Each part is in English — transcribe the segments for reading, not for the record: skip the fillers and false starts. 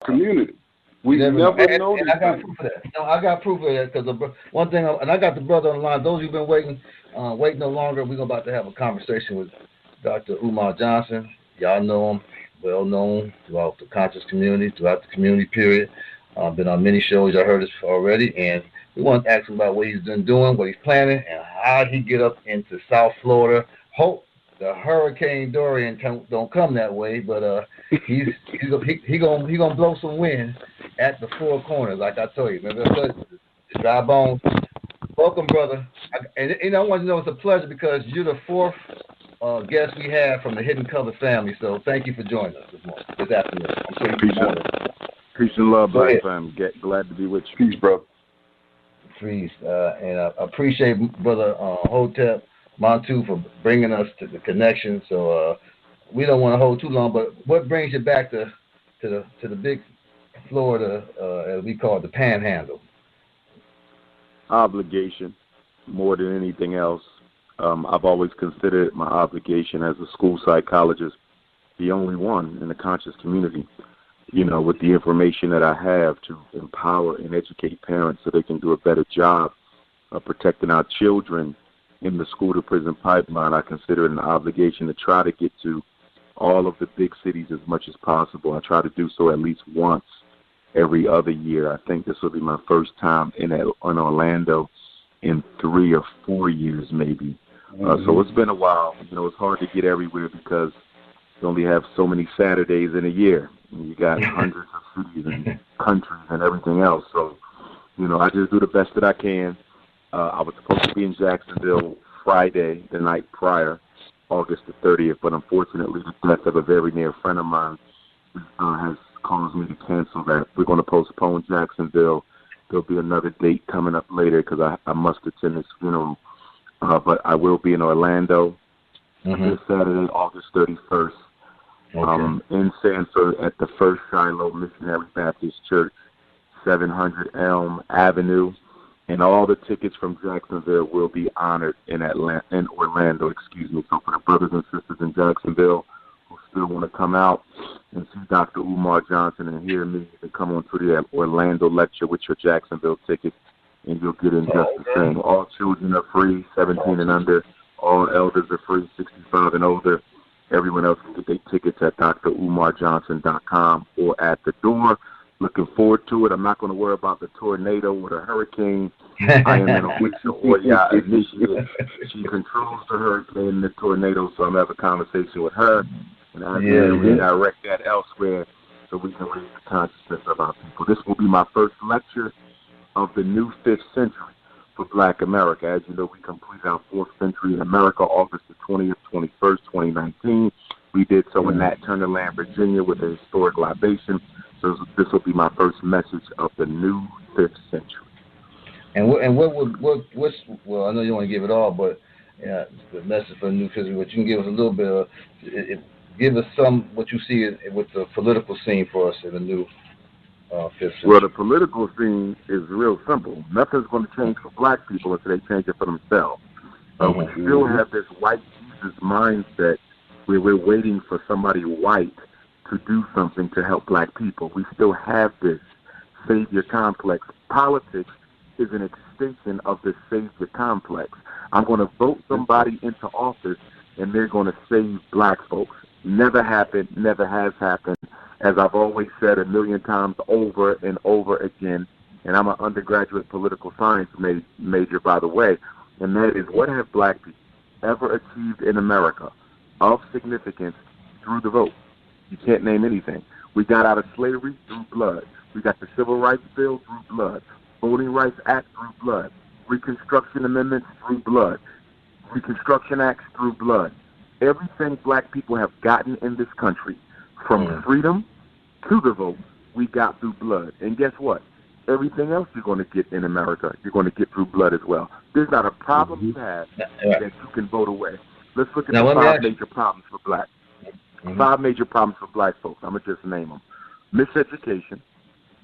community. We never know these I got proof of that. No, I got proof of that because one thing, and I got the brother on the line. Those who've been waiting no longer, we're about to have a conversation with Dr. Umar Johnson. Y'all know him, well known throughout the conscious community, throughout the community period. Been on many shows. I heard this already, and we want to ask him about what he's been doing, what he's planning, and how he get up into South Florida. Hope the Hurricane Dorian don't come that way, but he gonna blow some wind at the four corners, like I told you. Remember, dry bones. Welcome, brother. I want you to know it's a pleasure because you're the fourth guest we have from the Hidden Color family. So thank you for joining us this afternoon. Peace and love, black family. Glad to be with you. Peace, bro. Peace. And I appreciate Brother Hotep Montu for bringing us to the connection. So we don't want to hold too long, but what brings you back to the big Florida, as we call it, the Panhandle? Obligation, more than anything else. I've always considered my obligation as a school psychologist, the only one in the conscious community, with the information that I have to empower and educate parents so they can do a better job of protecting our children in the school-to-prison pipeline. I consider it an obligation to try to get to all of the big cities as much as possible. I try to do so at least once every other year. I think this will be my first time in Orlando in 3 or 4 years, maybe. So it's been a while. It's hard to get everywhere because you only have so many Saturdays in a year. You got hundreds of cities and countries and everything else. So, I just do the best that I can. I was supposed to be in Jacksonville Friday, the night prior, August the 30th, but unfortunately the death of a very near friend of mine has caused me to cancel that. We're going to postpone Jacksonville. There'll be another date coming up later because I must attend his funeral. But I will be in Orlando this Saturday, August 31st, in Sanford at the First Shiloh Missionary Baptist Church, 700 Elm Avenue. And all the tickets from Jacksonville will be honored in Orlando. So for the brothers and sisters in Jacksonville who still want to come out and see Dr. Umar Johnson and hear me, you can come on to the Orlando lecture with your Jacksonville ticket, and you'll get in just the same. All children are free, 17 and under. All elders are free, 65 and older. Everyone else can get their tickets at DrUmarJohnson.com or at the door. Looking forward to it. I'm not going to worry about the tornado or the hurricane. I am in a Oya initiative. She controls the hurricane and the tornado, so I'm going to have a conversation with her, and I'm going to redirect that elsewhere so we can raise the consciousness of our people. This will be my first lecture of the new 5th century for Black America. As you know, we completed our 4th century in America, August the 20th, 21st, 2019. We did so in Nat Turner Land, Virginia, with a historic libation. So this will be my first message of the new 5th century. And well, I know you don't want to give it all, but the message for the new 5th century, but you can give us a little bit of, give us some, what you see with the political scene for us in the new 5th century. Well, the political scene is real simple. Nothing's going to change for Black people until they change it for themselves. We still have this white Jesus mindset where we're waiting for somebody white to do something to help Black people. We still have this savior complex. Politics is an extension of the savior complex. I'm going to vote somebody into office and they're going to save Black folks. Never happened, never has happened. As I've always said 1,000,000 times over and over again, and I'm an undergraduate political science major, by the way, and that is, what have Black people ever achieved in America of significance through the vote? You can't name anything. We got out of slavery through blood. We got the Civil Rights Bill through blood. Voting Rights Act through blood. Reconstruction Amendments through blood. Reconstruction Acts through blood. Everything Black people have gotten in this country, from freedom to the vote, we got through blood. And guess what? Everything else you're going to get in America, you're going to get through blood as well. There's not a problem you have that you can vote away. Let's look at the 5 major problems for Black. 5 major problems for Black folks. I'm going to just name them. Miseducation,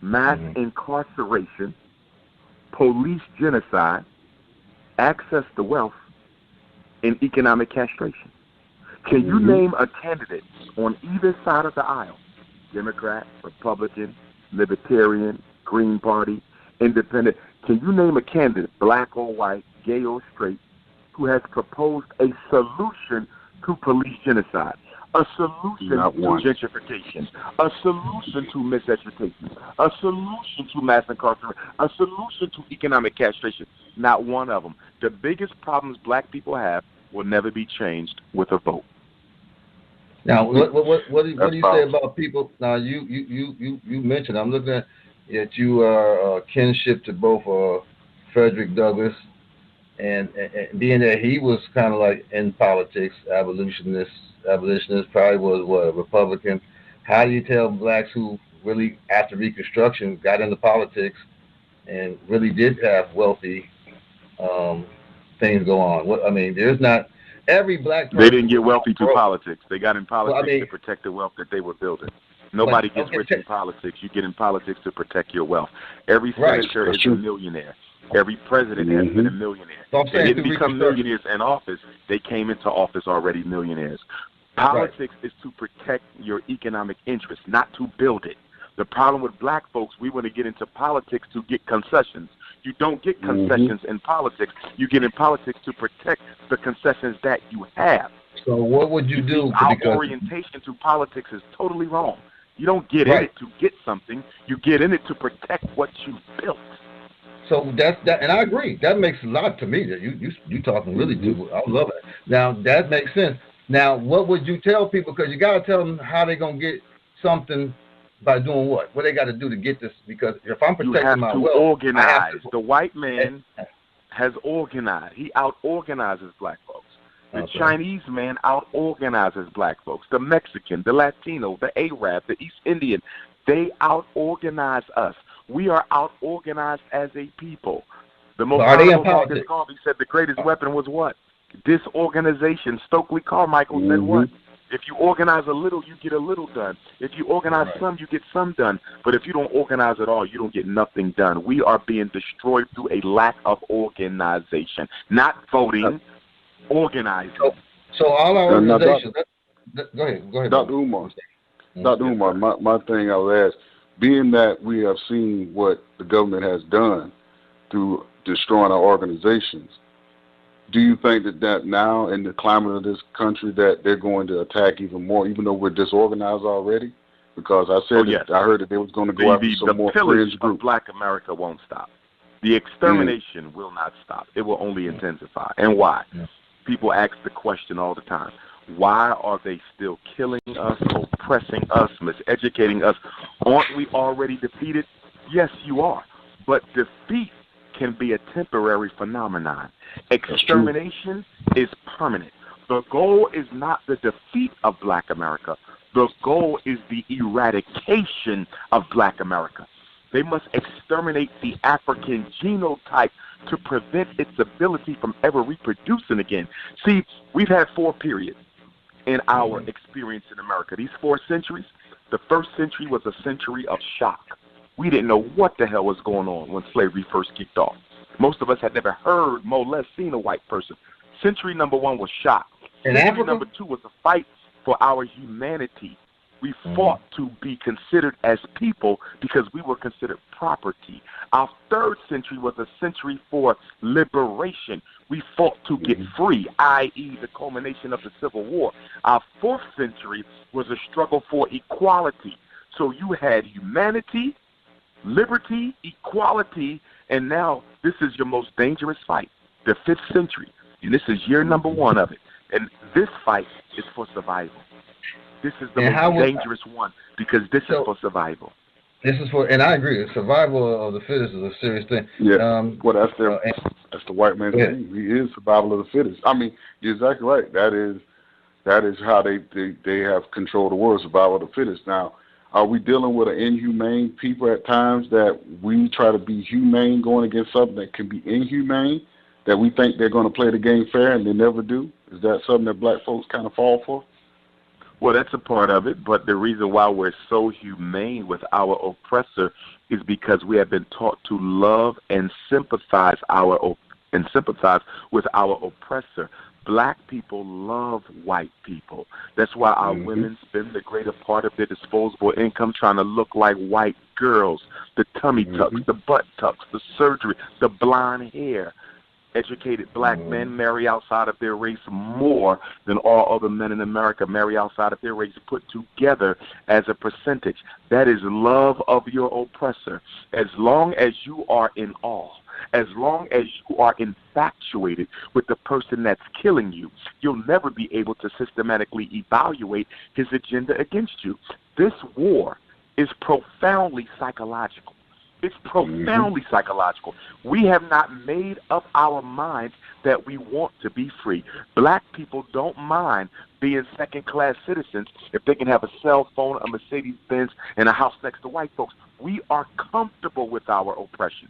mass incarceration, police genocide, access to wealth, and economic castration. Can you name a candidate on either side of the aisle, Democrat, Republican, Libertarian, Green Party, Independent. Can you name a candidate, black or white, gay or straight, who has proposed a solution to police genocide, a solution to gentrification, a solution to miseducation, a solution to mass incarceration, a solution to economic castration? Not one of them. The biggest problems black people have will never be changed with a vote. Now, what do you say about people? Now, you mentioned, I'm looking at that you are kinship to both Frederick Douglass and being that he was kind of like in politics, abolitionist, probably was a Republican. How do you tell blacks who really, after Reconstruction, got into politics and really did have wealthy things go on? I mean, there's not every black person. They didn't get wealthy through politics. They got in politics to protect the wealth that they were building. Nobody gets rich in politics. You get in politics to protect your wealth. Every senator is a millionaire. Every president has been a millionaire. So they didn't become millionaires in office. They came into office already millionaires. Politics is to protect your economic interests, not to build it. The problem with black folks, we want to get into politics to get concessions. You don't get concessions in politics. You get in politics to protect the concessions that you have. So what would you do? Our orientation to politics is totally wrong. You don't get in it to get something. You get in it to protect what you built. So that's that, and I agree. That makes a lot to me. That you talking really too. I love it. Now that makes sense. Now, what would you tell people? Because you got to tell them how they're gonna get something by doing what? What they got to do to get this? Because if I'm protecting my wealth, organize. I have to. The white man has organized. He out-organizes black folks. The Chinese man out-organizes black folks. The Mexican, the Latino, the Arab, the East Indian, they out-organize us. We are out-organized as a people. The most honorable Marcus Garvey said the greatest weapon was what? Disorganization. Stokely Carmichael said what? If you organize a little, you get a little done. If you organize some, you get some done. But if you don't organize at all, you don't get nothing done. We are being destroyed through a lack of organization. Not voting, organizing. So all our organizations... Go ahead. Dr. Umar. Dr. Umar, my thing I would ask, being that we have seen what the government has done through destroying our organizations, do you think that now in the climate of this country that they're going to attack even more, even though we're disorganized already? Because I said I heard that they was going to go after some more fringe groups. The black America won't stop. The extermination will not stop. It will only intensify. And why? People ask the question all the time. Why are they still killing us, oppressing us, miseducating us? Aren't we already defeated? Yes, you are. But defeat can be a temporary phenomenon. Extermination is permanent. The goal is not the defeat of black America. The goal is the eradication of black America. They must exterminate the African genotype to prevent its ability from ever reproducing again. See, we've had 4 periods in our experience in America. These 4 centuries, the first century was a century of shock. We didn't know what the hell was going on when slavery first kicked off. Most of us had never heard, more or less seen a white person. Century number 1 was shock. Century number 2 was a fight for our humanity. We fought to be considered as people because we were considered property. Our 3rd century was a century for liberation. We fought to get free, i.e. the culmination of the Civil War. Our 4th century was a struggle for equality. So you had humanity, liberty, equality, and now this is your most dangerous fight, the 5th century. And this is year number 1 of it. And this fight is for survival. This is the most dangerous one because this is for survival. This is for, and I agree, survival of the fittest is a serious thing. Yeah, well, that's the white man's thing. He is survival of the fittest. I mean, you're exactly right. That is how they have control of the world, survival of the fittest. Now, are we dealing with an inhumane people at times that we try to be humane going against something that can be inhumane, that we think they're going to play the game fair and they never do? Is that something that black folks kind of fall for? Well, that's a part of it, but the reason why we're so humane with our oppressor is because we have been taught to love and sympathize with our oppressor. Black people love white people. That's why our women spend the greater part of their disposable income trying to look like white girls. The tummy tucks, the butt tucks, the surgery, the blonde hair. Educated black men marry outside of their race more than all other men in America marry outside of their race put together as a percentage. That is love of your oppressor. As long as you are in awe, as long as you are infatuated with the person that's killing you, you'll never be able to systematically evaluate his agenda against you. This war is profoundly psychological. It's profoundly psychological. We have not made up our minds that we want to be free. Black people don't mind being second-class citizens if they can have a cell phone, a Mercedes-Benz, and a house next to white folks. We are comfortable with our oppression.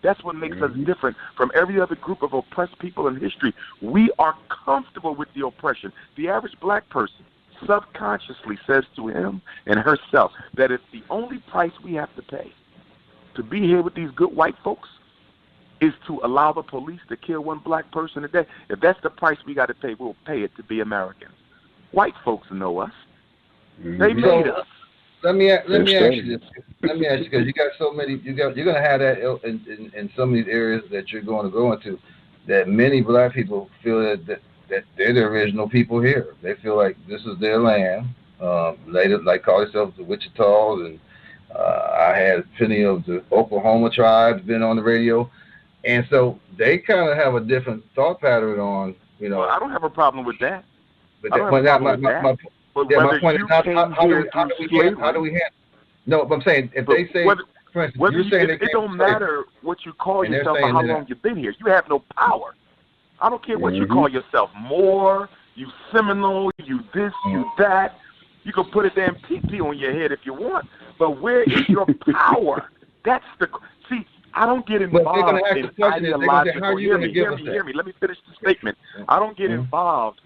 That's what makes us different from every other group of oppressed people in history. We are comfortable with the oppression. The average black person subconsciously says to him and herself that it's the only price we have to pay to be here with these good white folks is to allow the police to kill one black person a day. If that's the price we got to pay, we'll pay it to be Americans. White folks know us. They made us. Let me ask you this. Let me ask you, because you got so many. You're going to have that in some of these areas that you're going to go into. That many black people feel that they're the original people here. They feel like this is their land. Later, like call themselves the Wichitas, and I had plenty of the Oklahoma tribes been on the radio, and so they kind of have a different thought pattern on, you know. Well, I don't have a problem with that. But my point is, how do we handle? No, but I'm saying if they say, for instance, you're saying it don't matter what you call yourself or how long you've been here. You have no power. I don't care what you call yourself. More, you Seminole, you this, you that. You can put a damn PP on your head if you want, but where is your power? That's the see. I don't get involved in ideological. Hear me. Let me finish the statement. I don't get involved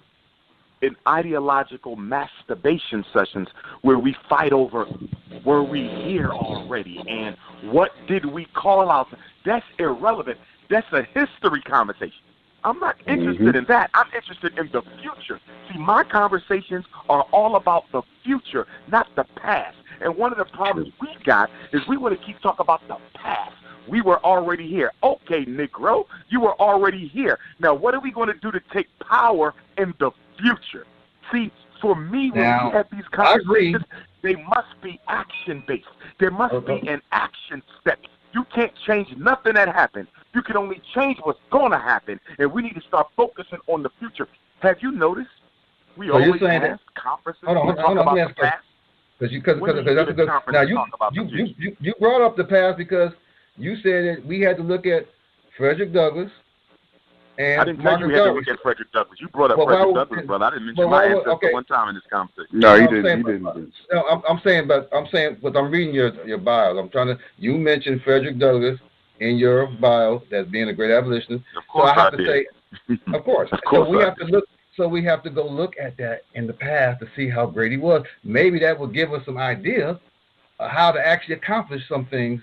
in ideological masturbation sessions where we fight over were we here already and what did we call out. That's irrelevant. That's a history conversation. I'm not interested in that. I'm interested in the future. See, my conversations are all about the future, not the past. And one of the problems we got is we want to keep talking about the past. We were already here. Okay, Negro, you were already here. Now, what are we going to do to take power in the future? See, for me, when we have these conversations, they must be action-based. There must be an action step. You can't change nothing that happened. You can only change what's going to happen, and we need to start focusing on the future. Have you noticed? We always have conferences. Hold on, let me ask you. Because now you brought up the past because you said that we had to look at Frederick Douglass. And I didn't tell you we had to look at Frederick Douglass. You brought up Frederick Douglass, brother. I didn't mention my ancestor one time in this conversation. No, he didn't. No, I'm saying, but I'm reading your bio. You mentioned Frederick Douglass in your bio as being a great abolitionist. Of course, so I have to say, of course. So we have to look. So we have to go look at that in the past to see how great he was. Maybe that will give us some idea of how to actually accomplish some things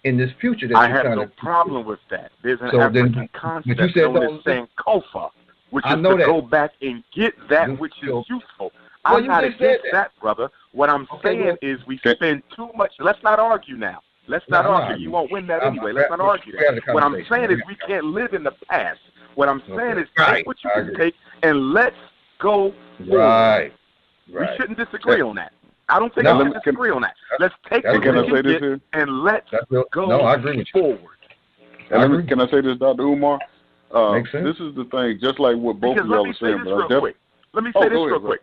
in this future. That I have no problem with that. There's an African concept known as Sankofa, which is to go back and get that which is useful. I'm not against that, brother. What I'm saying is we spend too much. Let's not argue now. Let's not argue. You won't win that anyway. Let's not argue that. What I'm saying is we can't live in the past. What I'm saying is take what you can take and let's go forward. Right. We shouldn't disagree on that. I don't think we should disagree on that. Let's take what we can get and let's go forward. Can I say this, Dr. Umar? This is the thing, just like what both of y'all are saying. Let me say this real quick.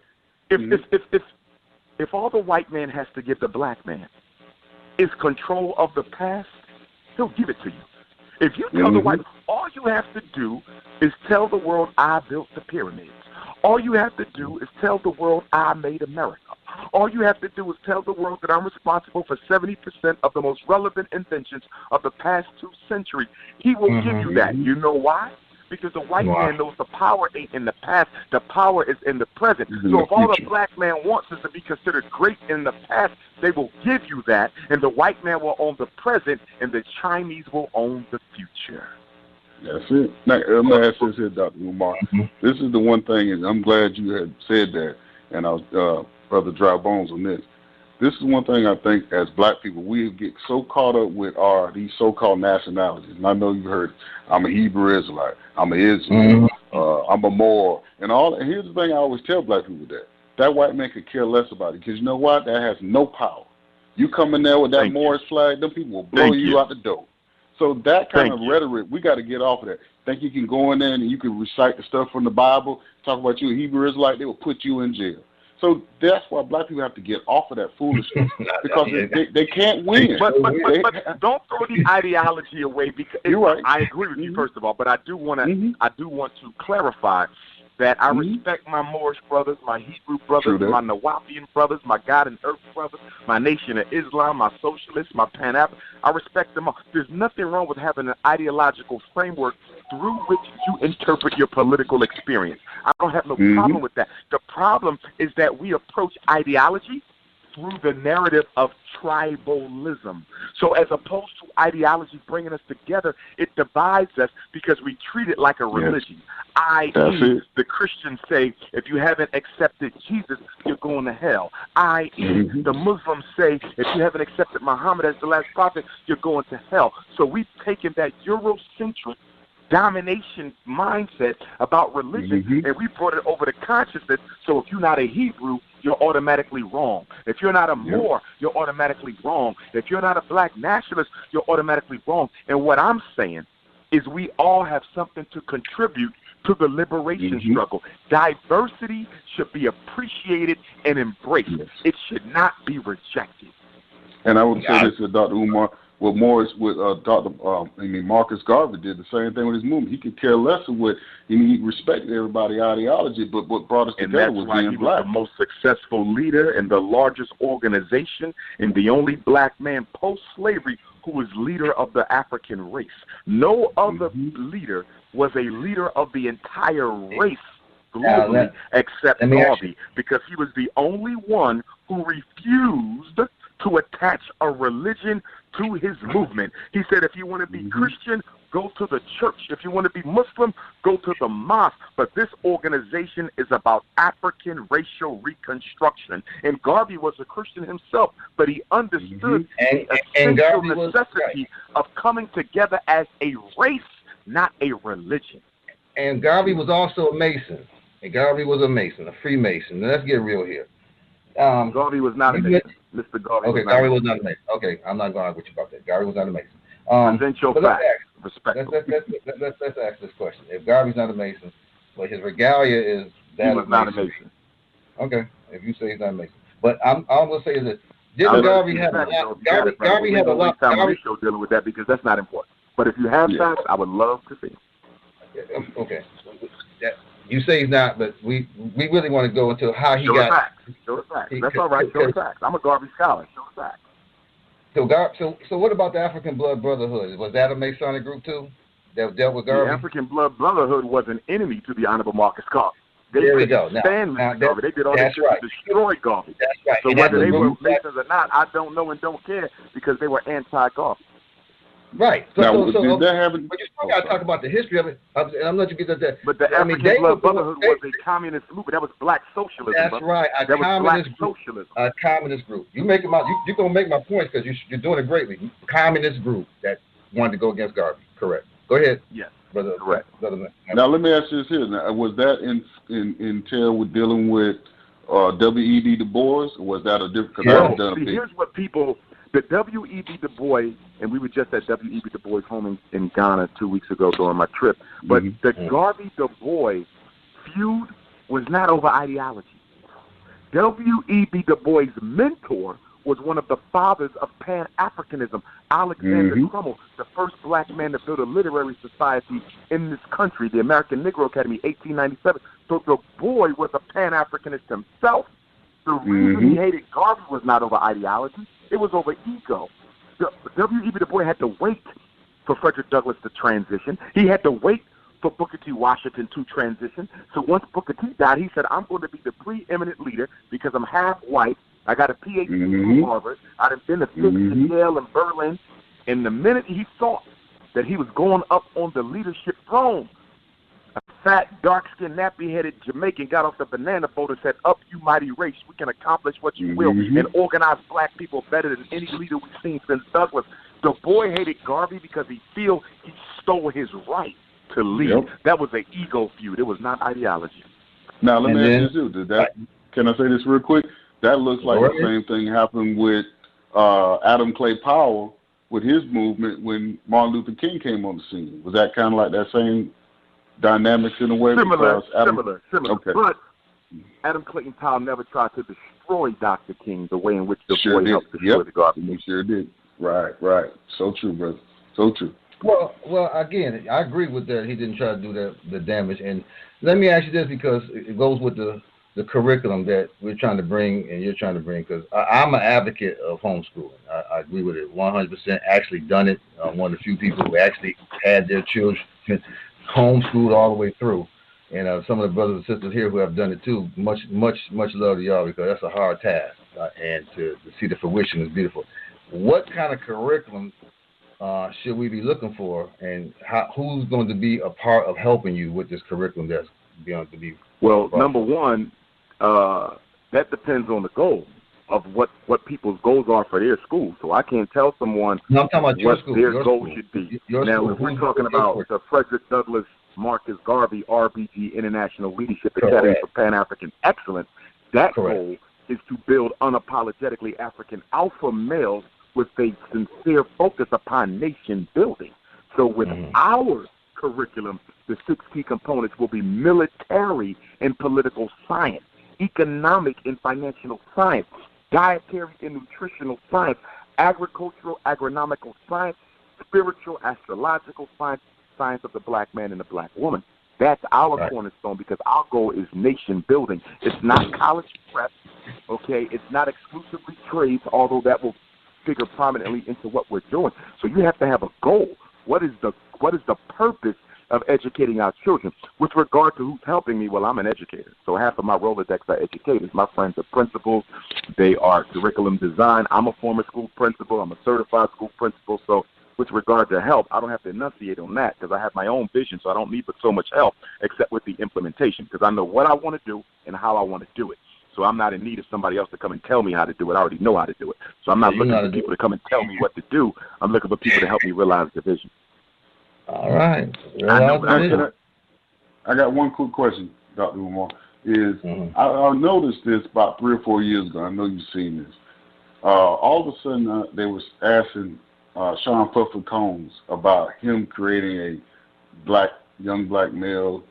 If all the white man has to give the black man is control of the past, he'll give it to you. If you tell the white, all you have to do is tell the world I built the pyramids. All you have to do is tell the world I made America. All you have to do is tell the world that I'm responsible for 70% of the most relevant inventions of the past 2 centuries. He will give you that. You know why? Because the white man knows the power ain't in the past. The power is in the present. So if all the black man wants is to be considered great in the past, they will give you that. And the white man will own the present, and the Chinese will own the future. That's it. Now, let me ask this here, Dr. Umar. This is the one thing, and I'm glad you had said that, and I was Brother Dry Bones on this. This is one thing I think as black people, we get so caught up with these so-called nationalities. And I know you heard, I'm a Hebrew Israelite, I'm an Israel, I'm a Moor, and all. And here's the thing I always tell black people that white man could care less about it, because you know what? That has no power. You come in there with that Moorish flag, them people will blow you out the door. So that kind of rhetoric, we got to get off of that. Think you can go in there and you can recite the stuff from the Bible, talk about you a Hebrew Israelite, they will put you in jail. So that's why black people have to get off of that foolishness, because they can't win. But don't throw the ideology away, because right. I agree with you, first of all, but I do want to clarify that I respect my Moorish brothers, my Hebrew brothers, my Nawapian brothers, my God and Earth brothers, my Nation of Islam, my socialists, my Pan-African. I respect them all. There's nothing wrong with having an ideological framework through which you interpret your political experience. I don't have no problem with that. The problem is that we approach ideology through the narrative of tribalism. So as opposed to ideology bringing us together, it divides us because we treat it like a religion. I.e., the Christians say, if you haven't accepted Jesus, you're going to hell. I.e., the Muslims say, if you haven't accepted Muhammad as the last prophet, you're going to hell. So we've taken that Eurocentric domination mindset about religion, and we brought it over to consciousness. So if you're not a Hebrew, you're automatically wrong. If you're not a Moor, you're automatically wrong. If you're not a black nationalist, you're automatically wrong. And what I'm saying is we all have something to contribute to the liberation struggle. Diversity should be appreciated and embraced. It should not be rejected. And I would say this to Dr. Umar. What Marcus Garvey did the same thing with his movement. He could care less of what he respected everybody's ideology, but what brought us together was being black. He was the most successful leader in the largest organization and the only black man post-slavery who was leader of the African race. No other leader was a leader of the entire race globally except Garvey, because he was the only one who refused to attach a religion to his movement. He said, if you want to be Christian, go to the church. If you want to be Muslim, go to the mosque. But this organization is about African racial reconstruction. And Garvey was a Christian himself, but he understood the essential necessity of coming together as a race, not a religion. And Garvey was also a Mason. And Garvey was a Mason, a Freemason. Now, let's get real here. Garvey was not a Mason. Mr. Garvey. Okay, Garvey was not a Mason. Okay, I'm not going to argue with you about that. Garvey was not a Mason. Present your facts. Let's ask this question. If Garvey's not a Mason, but his regalia is that he was not a Mason. Okay, if you say he's not a Mason, but I'm going to say is that didn't Garvey have a lot? Garvey had a lot. Garvey show dealing with that because that's not important. But if you have facts, I would love to see. Okay. You say he's not, but we really want to go into how he got. Show the facts. That's all right. Show the facts. I'm a Garvey scholar. Show the facts. So what about the African Blood Brotherhood? Was that a Masonic group too that dealt with Garvey? The African Blood Brotherhood was an enemy to the Honorable Marcus Garvey. There we go. Garvey. They did all this to destroy Garvey. That's right. So whether they were Masons or not, I don't know and don't care, because they were anti-Garvey. Right. But you still got to talk about the history of it. And I'm not going to get that. But the African Blood Brotherhood was a communist movement. That was black socialism. That's right. A communist group. A communist group. You're going to make my points because you're doing it greatly. Communist group that wanted to go against Garvey. Correct. Go ahead. Yes. Brother, correct. Now let me ask you this here. Now, was that in tail with dealing with W.E.B. Du Bois, or was that a different? Here's what people. The W.E.B. Du Bois, and we were just at W.E.B. Du Bois' home in Ghana 2 weeks ago during my trip, but the Garvey-Du Bois feud was not over ideology. W.E.B. Du Bois' mentor was one of the fathers of Pan-Africanism, Alexander Crummell, the first black man to build a literary society in this country, the American Negro Academy, 1897. So Du Bois was a Pan-Africanist himself. The reason he hated Garvey was not over ideology. It was over ego. W.E.B. Du Bois had to wait for Frederick Douglass to transition. He had to wait for Booker T. Washington to transition. So once Booker T. died, he said, I'm going to be the preeminent leader because I'm half white. I got a Ph.D. from Harvard. I've been to Yale and Berlin. And the minute he saw that he was going up on the leadership throne. A fat, dark-skinned, nappy-headed Jamaican got off the banana boat and said, "Up, you mighty race, we can accomplish what you will and organize black people better than any leader we've seen since Douglas." The boy hated Garvey because he feel he stole his right to lead. Yep. That was an ego feud. It was not ideology. Now, let me ask you this. Can I say this real quick? That looks like the same thing happened with Adam Clay Powell with his movement when Martin Luther King came on the scene. Was that kind of like that same dynamics in a way? Similar. Okay. But Adam Clayton Powell never tried to destroy Dr. King the way in which the boy helped destroy the Garvey. He sure did. Right. So true, brother. So true. Well, again, I agree with that. He didn't try to do the damage. And let me ask you this, because it goes with the curriculum that we're trying to bring and you're trying to bring, because I'm an advocate of homeschooling. I agree with it 100%. Actually done it. I'm one of the few people who actually had their children homeschooled all the way through. And some of the brothers and sisters here who have done it too, much love to y'all, because that's a hard task. And to see the fruition is beautiful. What kind of curriculum should we be looking for, and who's going to be a part of helping you with this curriculum that's going to be? Well, number one, that depends on the goal of what people's goals are for their school. So I can't tell someone what their goal should be. Now, if we're talking about the Frederick Douglass Marcus Garvey RBG International Leadership Academy for Pan-African Excellence, that goal is to build unapologetically African alpha males with a sincere focus upon nation building. So with our curriculum, the 6 key components will be military and political science, economic and financial science, dietary and nutritional science, agricultural, agronomical science, spiritual, astrological science, science of the black man and the black woman. That's our cornerstone, because our goal is nation building. It's not college prep, okay? It's not exclusively trades, although that will figure prominently into what we're doing. So you have to have a goal. What is the purpose of educating our children? With regard to who's helping me, well, I'm an educator. So half of my Rolodex are educators. My friends are principals. They are curriculum design. I'm a former school principal. I'm a certified school principal. So with regard to help, I don't have to enunciate on that, because I have my own vision, so I don't need but so much help except with the implementation, because I know what I want to do and how I want to do it. So I'm not in need of somebody else to come and tell me how to do it. I already know how to do it. So I'm not looking for people to come and tell me what to do. I'm looking for people to help me realize the vision. All right. I got one quick question, Dr. Umar. I noticed this about 3 or 4 years ago. I know you've seen this. All of a sudden, they were asking Sean Pufford Combs about him creating a young black male.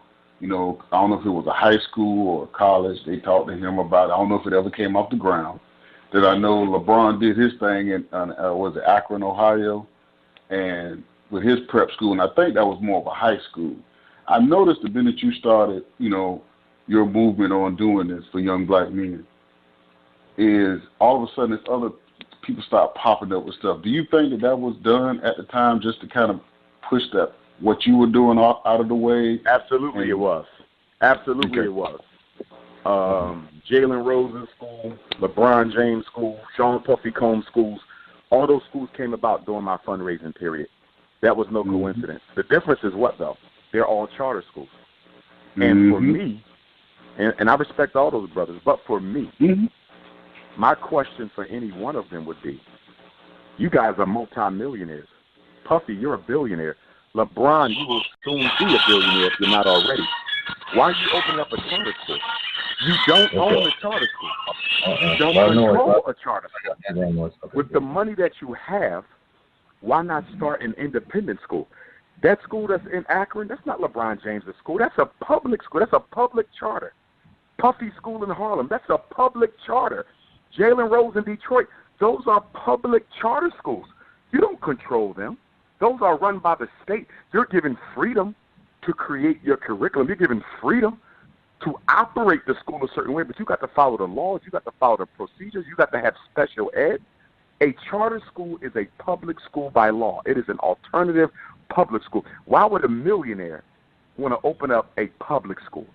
You know, I don't know if it was a high school or a college. They talked to him about it. I don't know if it ever came off the ground. That I know LeBron did his thing in was it Akron, Ohio, and with his prep school, and I think that was more of a high school. I noticed the minute you started, you know, your movement on doing this for young black men, is all of a sudden this other people start popping up with stuff. Do you think that was done at the time just to kind of push that what you were doing out of the way? Absolutely, it was. Absolutely, it was. Jalen Rose's school, LeBron James school, Sean Puffy Combs schools, all those schools came about during my fundraising period. That was no coincidence. The difference is what, though? They're all charter schools. And for me, and I respect all those brothers, but for me, my question for any one of them would be, you guys are multimillionaires. Puffy, you're a billionaire. LeBron, you will soon be a billionaire if you're not already. Why are you opening up a charter school? You don't own a charter school. You don't control a charter school. With the money that you have, why not start an independent school? That school that's in Akron, that's not LeBron James' school. That's a public school. That's a public charter. Puffy School in Harlem, that's a public charter. Jalen Rose in Detroit, those are public charter schools. You don't control them. Those are run by the state. You're given freedom to create your curriculum. You're given freedom to operate the school a certain way, but you got to follow the laws. You got to follow the procedures. You got to have special ed. A charter school is a public school by law. It is an alternative public school. Why would a millionaire want to open up a public school?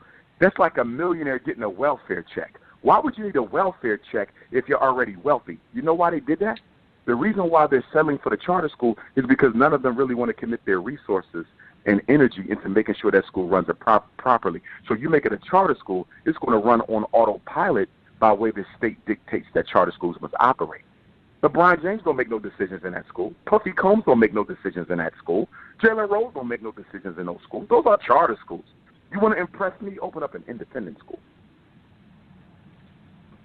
That's like a millionaire getting a welfare check. Why would you need a welfare check if you're already wealthy? You know why they did that? The reason why they're selling for the charter school is because none of them really want to commit their resources and energy into making sure that school runs properly. So you make it a charter school, it's going to run on autopilot by way the state dictates that charter schools must operate. LeBron James don't make no decisions in that school. Puffy Combs don't make no decisions in that school. Jalen Rose don't make no decisions in those schools. Those are charter schools. You want to impress me? Open up an independent school.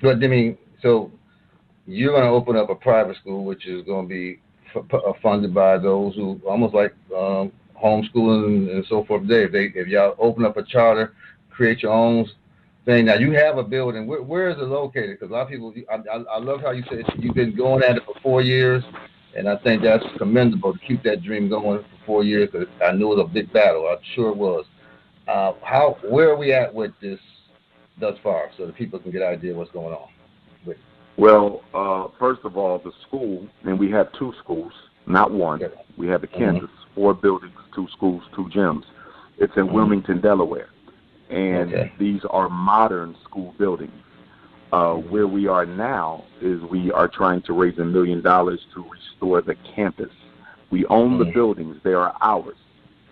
But I mean, so you're going to open up a private school, which is going to be funded by those who almost like homeschooling and so forth. If y'all open up a charter, create your own thing. Now you have a building. Where is it located? Because a lot of people, I love how you said you've been going at it for 4 years, and I think that's commendable to keep that dream going for 4 years. Because I knew it was a big battle. I'm sure it was. Where are we at with this thus far, so that people can get an idea what's going on with it? Well, first of all, the school, and we have 2 schools, not one. Okay. We have a campus, 4 buildings, 2 schools, 2 gyms. It's in Wilmington, Delaware. And these are modern school buildings. Where we are now is we are trying to raise $1 million to restore the campus. We own the buildings. They are ours,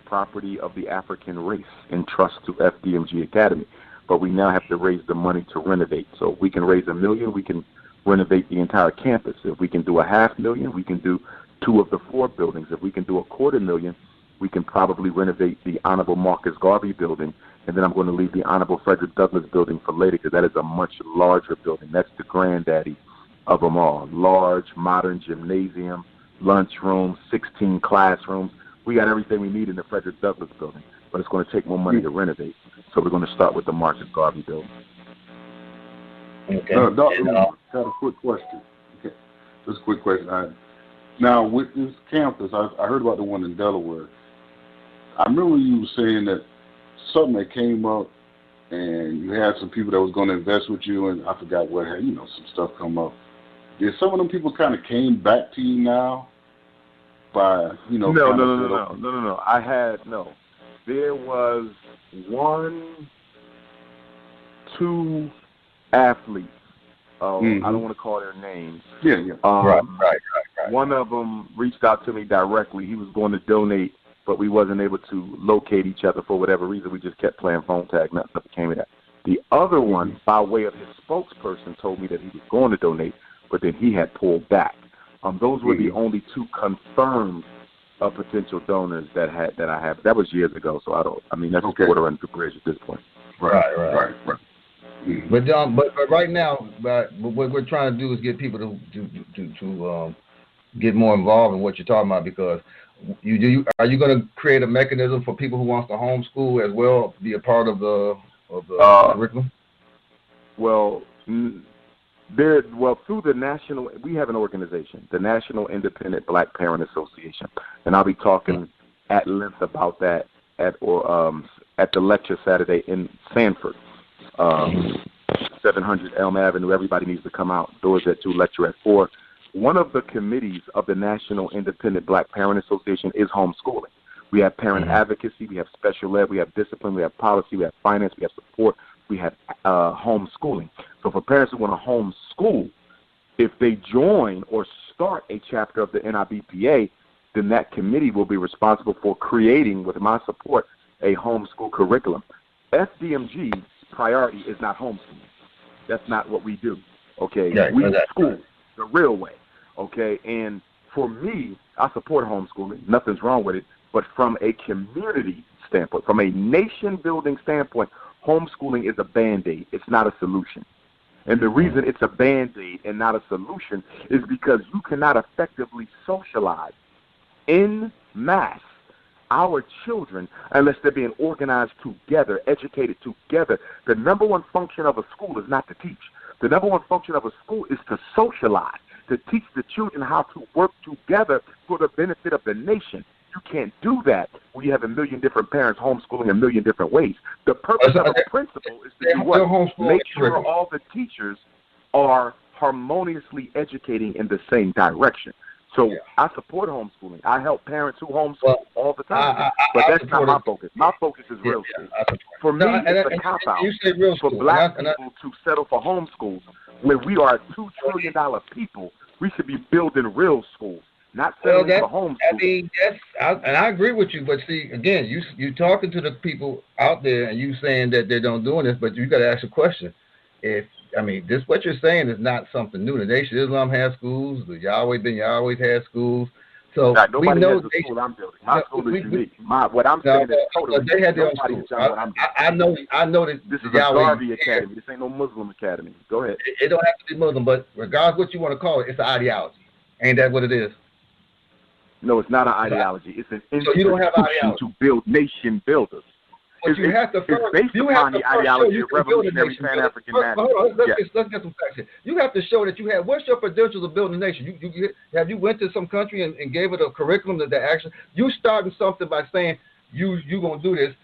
property of the African race, in trust to FDMG Academy. But we now have to raise the money to renovate. So if we can raise $1 million, we can renovate the entire campus. If we can do $500,000, we can do 2 of the 4 buildings. If we can do $250,000, we can probably renovate the Honorable Marcus Garvey building. And then I'm going to leave the Honorable Frederick Douglass building for later, because that is a much larger building. That's the granddaddy of them all. Large, modern gymnasium, lunchroom, 16 classrooms. We got everything we need in the Frederick Douglass building, but it's going to take more money to renovate. So we're going to start with the Marcus Garvey building. Okay. Dr. Umar, got a quick question. Okay, just a quick question. Now, with this campus, I heard about the one in Delaware. I remember you were saying that something that came up, and you had some people that was going to invest with you, and I forgot what had, some stuff come up. Did some of them people kind of came back to you now by, No. There was 2 athletes. I don't want to call their names. Yeah. Right. One of them reached out to me directly. He was going to donate, but we wasn't able to locate each other for whatever reason. We just kept playing phone tag. Nothing came of that. The other one, by way of his spokesperson, told me that he was going to donate, but then he had pulled back. Those were the only 2 confirmed potential donors that I have. That was years ago, so that's water under the bridge at this point. Right. But right now, what we're trying to do is get people to get more involved in what you're talking about, because are you going to create a mechanism for people who wants to homeschool as well, be a part of the curriculum? Well, through the national, we have an organization, the National Independent Black Parent Association, and I'll be talking at length about that at the lecture Saturday in Sanford, 700 Elm Avenue. Everybody needs to come out. Doors at 2, lecture at 4. One of the committees of the National Independent Black Parent Association is homeschooling. We have parent advocacy, we have special ed, we have discipline, we have policy, we have finance, we have support, we have homeschooling. So for parents who want to homeschool, if they join or start a chapter of the NIBPA, then that committee will be responsible for creating, with my support, a homeschool curriculum. FDMG's priority is not homeschooling. That's not what we do. Okay, we school the real way. Okay, and for me, I support homeschooling. Nothing's wrong with it. But from a community standpoint, from a nation-building standpoint, homeschooling is a Band-Aid. It's not a solution. And the reason it's a Band-Aid and not a solution is because you cannot effectively socialize in mass our children unless they're being organized together, educated together. The number one function of a school is not to teach. The number one function of a school is to socialize, to teach the children how to work together for the benefit of the nation. You can't do that when you have 1 million different parents homeschooling 1 million different ways. The purpose of a principal is to do what? Make sure all the teachers are harmoniously educating in the same direction. So I support homeschooling. I help parents who homeschool all the time. But that's not my focus. My focus is real school. For me, it's a cop-out for black people to settle for homeschools when we are a $2 trillion people We should be building real schools, not settling for homeschool. I mean, and I agree with you, but see, again, you talking to the people out there and you saying that they don't doing this, but you got to ask a question. This what you're saying is not something new. The Nation of Islam has schools. The Yahweh's had schools. So nobody has the school I'm building. My school is unique. What I'm saying is totally. They had their own schools. I know that this is a Garvey Academy. This ain't no Muslim academy. Go ahead. It don't have to be Muslim, but regardless what you want to call it, it's an ideology. Ain't that what it is? No, it's not an ideology. It's an institution you don't have ideology to build nation builders. But you have to first, it's based upon the ideology of revolutionary Pan-African nationalism. Let's get some facts here. You have to show that you have. What's your credentials of building a nation? Have you went to some country and gave it a curriculum that action? You starting something by saying you gonna do this.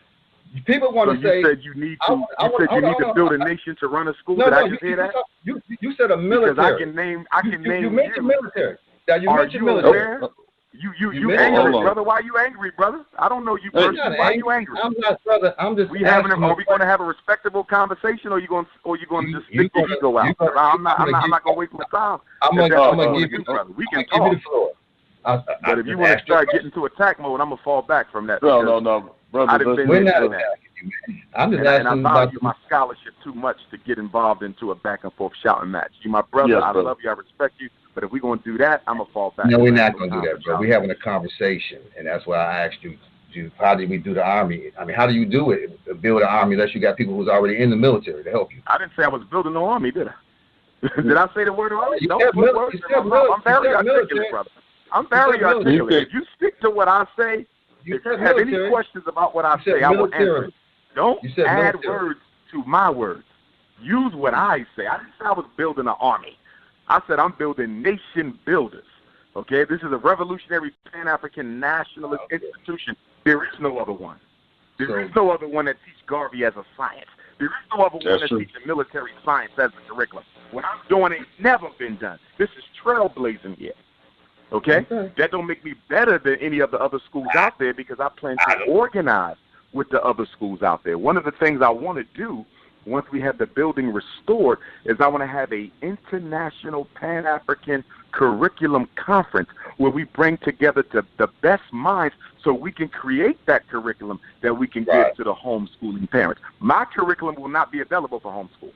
People want to say. You said you need to build a nation to run a school. Did I just hear that? You said a military. Because I can name. You mentioned military. Now you mentioned military. You angry, brother? Why are you angry, brother? I don't know you personally. Why are you angry? I'm not, brother. I'm just. Are we going to have a respectable conversation, or you going to just stick the ego out? I'm not going to waste my time. I'm gonna give you, brother. We can talk. But if you want to start getting into attack mode, I'm gonna fall back from that. No, brother. I'm just asking. And I value my scholarship too much to get involved into a back and forth shouting match. You my brother. I love you. I respect you. But if we're going to do that, I'm going to fall back. No, we're not going to do that, bro. We're having a conversation, and that's why I asked you, how did we do the army? I mean, how do you do it, build an army, unless you got people who's already in the military to help you? I didn't say I was building no army, did I? Did I say the word army? No, I'm very articulate, brother. I'm very articulate. If you stick to what I say, if you have any questions about what I say, I will answer it. Don't add words to my words. Use what I say. I didn't say I was building an army. I said I'm building nation builders, okay? This is a revolutionary Pan-African nationalist institution. There is no other one. There is no other one that teaches Garvey as a science. There is no other one that teaches military science as a curriculum. What I'm doing ain't never been done. This is trailblazing here, okay? That don't make me better than any of the other schools out there because I plan to organize with the other schools out there. One of the things I want to do once we have the building restored, is I want to have a international Pan-African curriculum conference where we bring together the best minds so we can create that curriculum that we can give to the homeschooling parents. My curriculum will not be available for homeschool.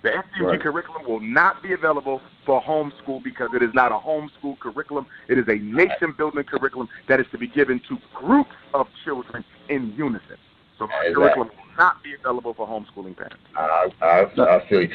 The FDMG curriculum will not be available for homeschool because it is not a homeschool curriculum. It is a nation-building curriculum that is to be given to groups of children in unison. So my curriculum will not be available for homeschooling parents. I feel you.